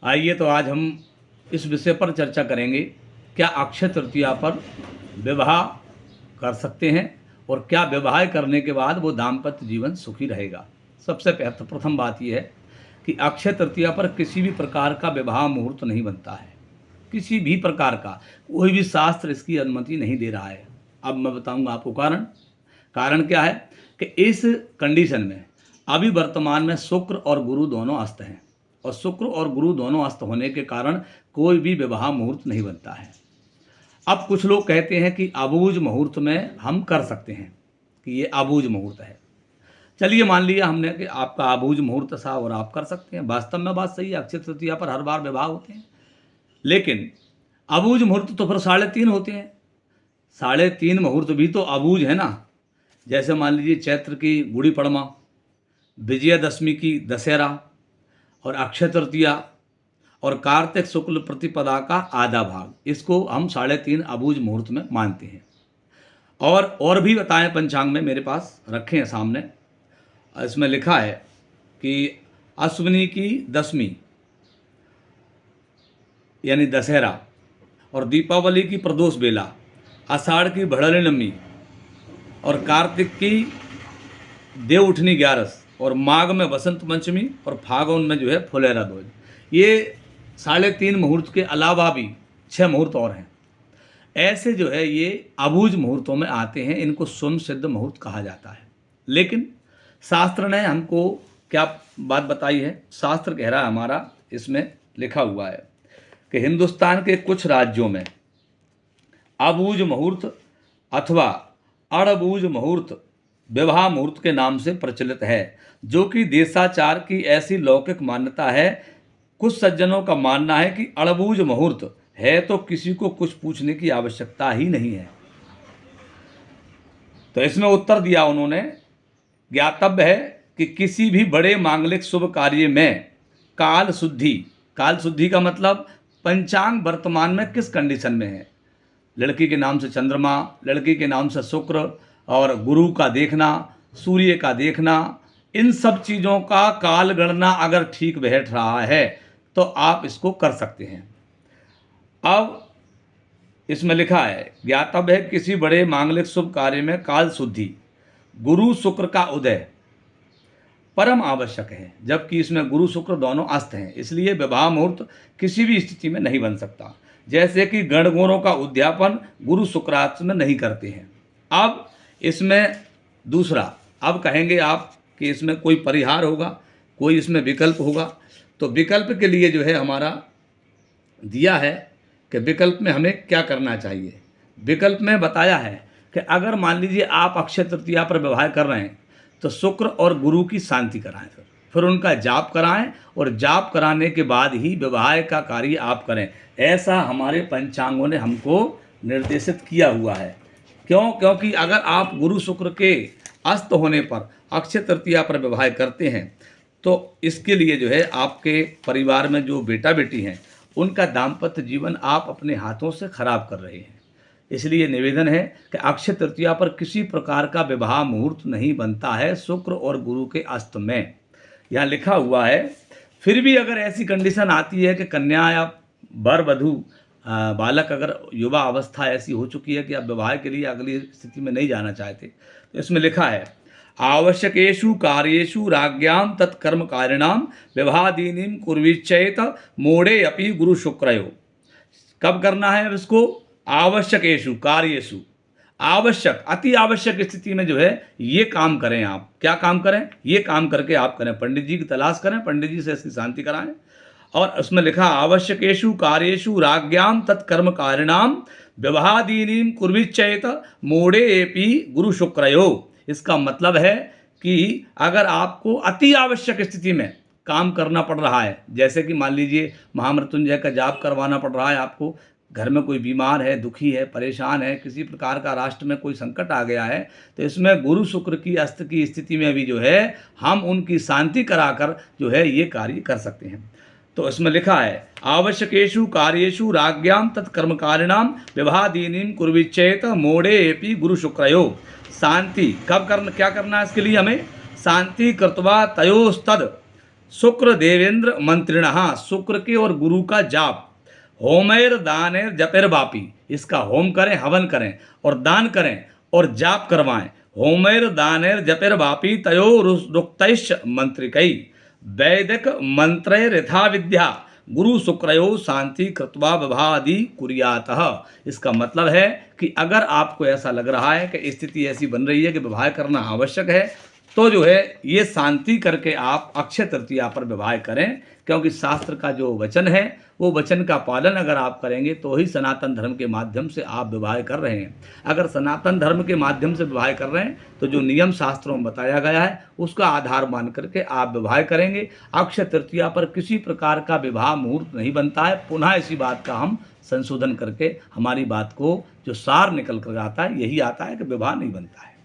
आइए तो आज हम इस विषय पर चर्चा करेंगे, क्या अक्षय तृतीया पर विवाह कर सकते हैं और क्या विवाह करने के बाद वो दाम्पत्य जीवन सुखी रहेगा। सबसे प्रथम बात यह है कि अक्षय तृतीया पर किसी भी प्रकार का विवाह मुहूर्त नहीं बनता है, किसी भी प्रकार का कोई भी शास्त्र इसकी अनुमति नहीं दे रहा है। अब मैं बताऊंगा आपको कारण। कारण क्या है कि इस कंडीशन में अभी वर्तमान में शुक्र और गुरु दोनों अस्त हैं, और शुक्र और गुरु दोनों अस्त होने के कारण कोई भी विवाह मुहूर्त नहीं बनता है। अब कुछ लोग कहते हैं कि अबूझ मुहूर्त में हम कर सकते हैं, कि ये अबूझ मुहूर्त है। चलिए मान लिया हमने कि आपका अबूझ मुहूर्त था और आप कर सकते हैं। वास्तव में बात सही है, अक्षय तृतीया पर हर बार विवाह होते हैं, लेकिन अबूझ मुहूर्त तो फिर 3.5 होते हैं। 3.5 मुहूर्त भी तो अबूझ है ना। जैसे मान लीजिए चैत्र की गुड़ी पड़वा, विजयादशमी की दशहरा, और अक्षय तृतीया और कार्तिक शुक्ल प्रतिपदा का आधा भाग, इसको हम 3.5 अबूझ मुहूर्त में मानते हैं। और भी बताएं, पंचांग में मेरे पास रखे हैं सामने। इसमें लिखा है कि अश्विनी की दशमी यानी दशहरा, और दीपावली की प्रदोष बेला, आषाढ़ की भड़ली नवमी, और कार्तिक की देव उठनी 11, और माघ में बसंत पंचमी, और फागुन में जो है फुलेरा दूज। ये 3.5 मुहूर्त के अलावा भी 6 मुहूर्त और हैं। ऐसे जो है ये अबूझ मुहूर्तों में आते हैं, इनको सुन सिद्ध मुहूर्त कहा जाता है। लेकिन शास्त्र ने हमको क्या बात बताई है? शास्त्र कह रहा है हमारा, इसमें लिखा हुआ है कि हिंदुस्तान के कुछ राज्यों में अबूझ मुहूर्त अथवा अड़बूझ मुहूर्त विवाह मुहूर्त के नाम से प्रचलित है, जो कि देशाचार की ऐसी लौकिक मान्यता है। कुछ सज्जनों का मानना है कि अड़बूझ मुहूर्त है तो किसी को कुछ पूछने की आवश्यकता ही नहीं है। तो इसमें उत्तर दिया उन्होंने, ज्ञातव्य है कि किसी भी बड़े मांगलिक शुभ कार्य में काल शुद्धि का मतलब पंचांग वर्तमान में किस कंडीशन में है। लड़की के नाम से चंद्रमा, लड़की के नाम से शुक्र, और गुरु का देखना, सूर्य का देखना, इन सब चीज़ों का काल गणना अगर ठीक बैठ रहा है तो आप इसको कर सकते हैं। अब इसमें लिखा है, ज्ञातव्य है किसी बड़े मांगलिक शुभ कार्य में काल शुद्धि, गुरु शुक्र का उदय परम आवश्यक है, जबकि इसमें गुरु शुक्र दोनों अस्त हैं, इसलिए विवाह मुहूर्त किसी भी स्थिति में नहीं बन सकता। जैसे कि गणगौरों का उद्यापन गुरु शुक्रार्थ में नहीं करते हैं। अब इसमें दूसरा, अब कहेंगे आप कि इसमें कोई परिहार होगा, कोई इसमें विकल्प होगा। तो विकल्प के लिए जो है हमारा दिया है कि विकल्प में हमें क्या करना चाहिए। विकल्प में बताया है कि अगर मान लीजिए आप अक्षय तृतीया पर विवाह कर रहे हैं तो शुक्र और गुरु की शांति कराएं, फिर उनका जाप कराएं, और जाप कराने के बाद ही विवाह का कार्य आप करें। ऐसा हमारे पंचांगों ने हमको निर्देशित किया हुआ है। क्योंकि अगर आप गुरु शुक्र के अस्त होने पर अक्षय तृतीया पर विवाह करते हैं तो इसके लिए जो है आपके परिवार में जो बेटा बेटी हैं उनका दाम्पत्य जीवन आप अपने हाथों से खराब कर रहे हैं। इसलिए निवेदन है कि अक्षय तृतीया पर किसी प्रकार का विवाह मुहूर्त नहीं बनता है शुक्र और गुरु के अस्त में, यहाँ लिखा हुआ है। फिर भी अगर ऐसी कंडीशन आती है कि कन्या या वर वधू बालक अगर युवा अवस्था ऐसी हो चुकी है कि अब विवाह के लिए अगली स्थिति में नहीं जाना चाहते, तो इसमें लिखा है, आवश्यकेषु कार्येषु राज्ञां तत्कर्म कारिणाम विवाहादीनीं कुर्वीच्चेत मोड़े अपि गुरु शुक्रयो। कब करना है इसको? आवश्यकेषु कार्येषु, आवश्यक अति आवश्यक स्थिति में जो है ये काम करें। आप क्या काम करें? ये काम करके आप करें, पंडित जी की तलाश करें, पंडित जी से इसकी शांति कराएं। और उसमें लिखा, आवश्यकेषु कार्येषु राज्ञां तत्कर्म कारिणाम विवाहादीनीं कुर्वीच्चेत मोड़े एपि गुरु शुक्रयो। इसका मतलब है कि अगर आपको अति आवश्यक स्थिति में काम करना पड़ रहा है, जैसे कि मान लीजिए महामृत्युंजय का जाप करवाना पड़ रहा है आपको, घर में कोई बीमार है, दुखी है, परेशान है, किसी प्रकार का राष्ट्र में कोई संकट आ गया है, तो इसमें गुरु शुक्र की अस्त की स्थिति में भी जो है हम उनकी शांति कराकर जो है ये कार्य कर सकते हैं। तो इसमें लिखा है, आवश्यकेषु कार्येषु राज्ञां तत्कर्मकारिणाम विवाहादीनीं कुर्वीच्चेत मोड़े एपि गुरु शुक्रयो। शांति कब करना, क्या करना है इसके लिए हमें? शांति कृत्वा तयोस्तद शुक्र देवेंद्र मंत्रिणः, शुक्र के और गुरु का जाप, होमैर दानेर जपेर बापी, इसका होम करें, हवन करें और दान करें और जाप करवाएं। होमैर दानेर जपेर बापी तयो रुक्तैश्च मंत्रिकई, वैदिक मंत्रे यथा विद्या, गुरु शुक्रयो शांति कृत्वा विवाहादि कुर्यातः। इसका मतलब है कि अगर आपको ऐसा लग रहा है कि स्थिति ऐसी बन रही है कि विवाह करना आवश्यक है, तो जो है ये शांति करके आप अक्षय तृतीया पर विवाह करें, क्योंकि शास्त्र का जो वचन है वो वचन का पालन अगर आप करेंगे तो ही सनातन धर्म के माध्यम से आप विवाह कर रहे हैं। अगर सनातन धर्म के माध्यम से विवाह कर रहे हैं तो जो नियम शास्त्रों में बताया गया है उसका आधार मान करके आप विवाह करेंगे। अक्षय तृतीया पर किसी प्रकार का विवाह मुहूर्त नहीं बनता है। पुनः इसी बात का हम संशोधन करके हमारी बात को जो सार निकल कर आता है यही आता है कि विवाह नहीं बनता है।